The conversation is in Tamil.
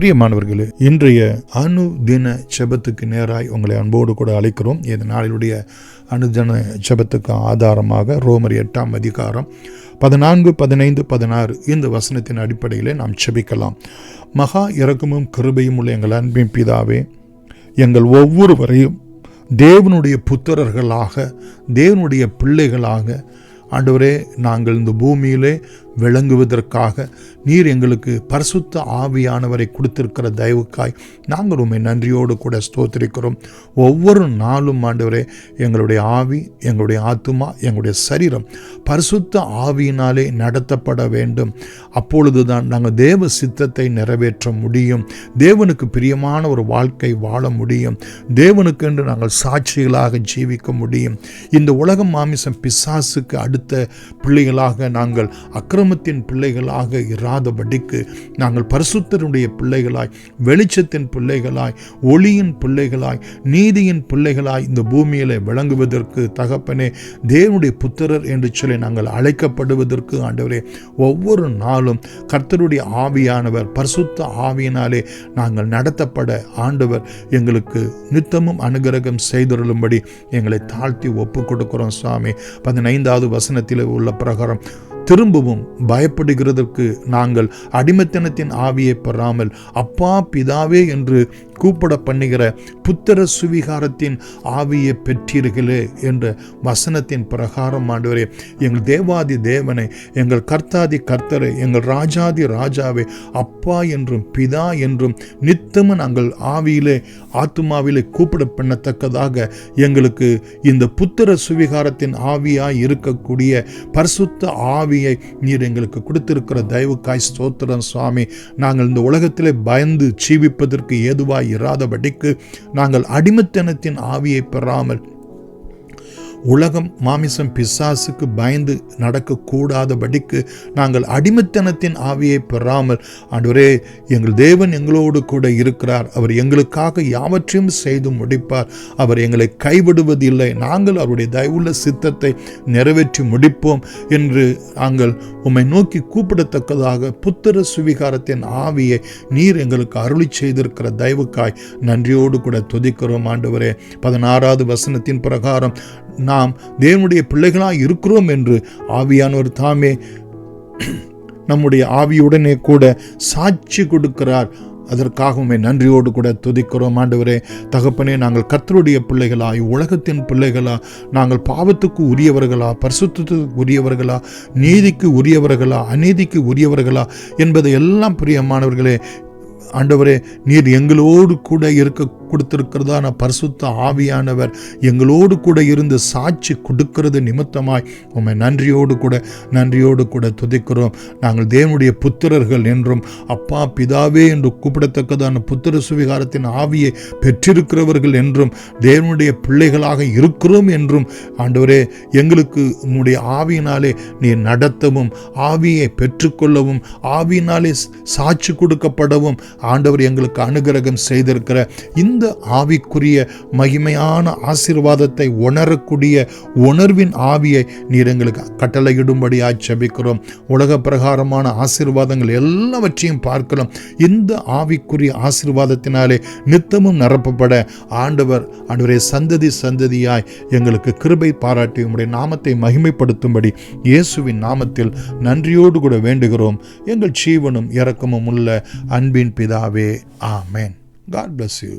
பிரியமானவர்களே, இன்றைய அனுதின ஜெபத்துக்கு நேராய் உங்களை அன்போடு கூட அழைக்கிறோம். இந்த நாளினுடைய அனுதின ஜெபத்துக்கு ஆதாரமாக ரோமர் 8ஆம் அதிகாரம் 14, 15, 16 இந்த வசனத்தின் அடிப்படையில் நாம் ஜெபிக்கலாம். மகா இரக்கமும் கிருபையும் உள்ள எங்கள் அன்பின் பிதாவே, எங்கள் ஒவ்வொருவரையும் தேவனுடைய புத்திரர்களாக, தேவனுடைய பிள்ளைகளாக ஆண்டவரே, நாங்கள் இந்த பூமியிலே விளங்குவதற்காக நீர் எங்களுக்கு பரிசுத்த ஆவியானவரை கொடுத்திருக்கிற தயவுக்காய் நாங்கள் உம்மை நன்றியோடு கூட ஸ்தோத்திரிக்கிறோம். ஒவ்வொரு நாளும் ஆண்டவரே, எங்களுடைய ஆவி, எங்களுடைய ஆத்துமா, எங்களுடைய சரீரம் பரிசுத்த ஆவியினாலே நடத்தப்பட வேண்டும். அப்பொழுதுதான் நாங்கள் தேவ சித்தத்தை நிறைவேற்ற முடியும். தேவனுக்கு பிரியமான ஒரு வாழ்க்கை வாழ முடியும். தேவனுக்கென்று நாங்கள் சாட்சிகளாக ஜீவிக்க முடியும். இந்த உலகம் மாமிசம் பிசாசுக்கு அடுத்த பிள்ளைகளாக நாங்கள் அக்கிரமத்தின் பிள்ளைகளாக இராதபடிக்கு நாங்கள் பரிசுத்தருடைய பிள்ளைகளாய், வெளிச்சத்தின் பிள்ளைகளாய், ஒளியின் பிள்ளைகளாய், நீதியின் பிள்ளைகளாய் இந்த பூமியிலே விளங்குவதற்கு தகப்பனே, தேவனுடைய புத்திரர் என்று சொல்லி நாங்கள் அழைக்கப்படுவதற்கு ஆண்டவரே, ஒவ்வொரு நாளும் கர்த்தருடைய ஆவியானவர் பரிசுத்த ஆவியினாலே நாங்கள் நடத்தப்பட ஆண்டவர் எங்களுக்கு நித்தமும் அனுகிரகம் செய்தருளும்படி எங்களை தாழ்த்தி ஒப்பு கொடுக்கிறோம் சுவாமி. 15வது வசனத்தில் உள்ள பிரகாரம் திரும்பவும் பயப்படுகிறதற்கு நாங்கள் அடிமைத்தனத்தின் ஆவியை பெறாமல் அப்பா பிதாவே என்று கூப்பிட பண்ணுகிற புத்திர சுவிகாரத்தின் ஆவியை பெற்றீர்களே என்ற வசனத்தின் பிரகாரம் ஆண்டவரே, எங்கள் தேவாதி தேவனை, எங்கள் கர்த்தாதி கர்த்தரை, எங்கள் ராஜாதி ராஜாவை அப்பா என்றும் பிதா என்றும் நித்தமும் நாங்கள் ஆவியிலே ஆத்துமாவிலே கூப்பிட பண்ணத்தக்கதாக எங்களுக்கு இந்த புத்திர சுவிகாரத்தின் ஆவியாய் இருக்கக்கூடிய பரிசுத்த ஆவியை நீர் எங்களுக்கு கொடுத்திருக்கிற தயவுக்காய் ஸ்தோத்திரம் சுவாமி. நாங்கள் இந்த உலகத்திலே பயந்து ஜீவிப்பதற்கு ஏதுவாய் இராதபடிக்கு நாங்கள் அடிமைத்தனத்தின் ஆவியை பெறாமல், உலகம் மாமிசம் பிசாசுக்கு பயந்து நடக்கக்கூடாதபடிக்கு நாங்கள் அடிமைத்தனத்தின் ஆவியை பெறாமல் ஆண்டவரே, எங்கள் தேவன் எங்களோடு கூட இருக்கிறார். அவர் எங்களுக்காக யாவற்றையும் செய்து முடிப்பார். அவர் எங்களை கைவிடுவதில்லை. நாங்கள் அவருடைய தயவுள்ள சித்தத்தை நிறைவேற்றி முடிப்போம் என்று நாங்கள் உம்மை நோக்கி கூப்பிடத்தக்கதாக புத்திர சுவிகாரத்தின் ஆவியை நீர் எங்களுக்கு அருளி செய்திருக்கிற தயவுக்காய் நன்றியோடு கூட துதிக்கிறோம் ஆண்டவரே. 16வது வசனத்தின் பிரகாரம் நாம் தேவனுடைய பிள்ளைகளாக இருக்கிறோம் என்று ஆவியானவர் தாமே நம்முடைய ஆவியுடனே கூட சாட்சி கொடுக்கிறார். அதற்காகவுமே நன்றியோடு கூட துதிக்கிறோம் ஆண்டவரே. தகப்பனே, நாங்கள் கர்த்தருடைய பிள்ளைகளா, உலகத்தின் பிள்ளைகளா, நாங்கள் பாவத்துக்கு உரியவர்களா, பரிசுத்தத்துக்கு உரியவர்களா, நீதிக்கு உரியவர்களா, அநீதிக்கு உரியவர்களா என்பதை எல்லாம் பிரியமானவர்களே ஆண்டவரே, நீர் எங்களோடு கூட இருக்க கொடுத்திருக்கிறதான பரிசுத்த ஆவியானவர் எங்களோடு கூட இருந்து சாட்சி கொடுக்கிறது நிமித்தமாய் உம்மை நன்றியோடு கூட துதிக்கிறோம். நாங்கள் தேவனுடைய புத்திரர்கள் என்றும் அப்பா பிதாவே என்று கூப்பிடத்தக்கதான புத்திர சுவிகாரத்தின் ஆவியை பெற்றிருக்கிறவர்கள் என்றும் தேவனுடைய பிள்ளைகளாக இருக்கிறோம் என்றும் ஆண்டவரே, எங்களுக்கு உம்முடைய ஆவியினாலே நீர் நடத்தவும், ஆவியை பெற்றுக்கொள்ளவும், ஆவியினாலே சாட்சி கொடுக்கப்படவும் ஆண்டவர் எங்களுக்கு அனுகிரகம் செய்திருக்கிற இந்த ஆவிக்குரிய மகிமையான ஆசீர்வாதத்தை உணரக்கூடிய உணர்வின் ஆவியை நீர் எங்களுக்கு கட்டளையிடும்படி ஜெபிக்கிறோம். உலக பிரகாரமான ஆசீர்வாதங்கள் எல்லாவற்றையும் பார்க்கலாம். இந்த ஆவிக்குரிய ஆசீர்வாதத்தினாலே நித்தமும் நிரப்பப்பட ஆண்டவரே, சந்ததியாய் எங்களுக்கு கிருபை பாராட்டி உம்முடைய நாமத்தை மகிமைப்படுத்தும்படி இயேசுவின் நாமத்தில் நன்றியோடு கூட வேண்டுகிறோம். எங்கள் ஜீவனும் இரக்கமும் உள்ள அன்பின் பிதாவே, ஆமென். God bless you.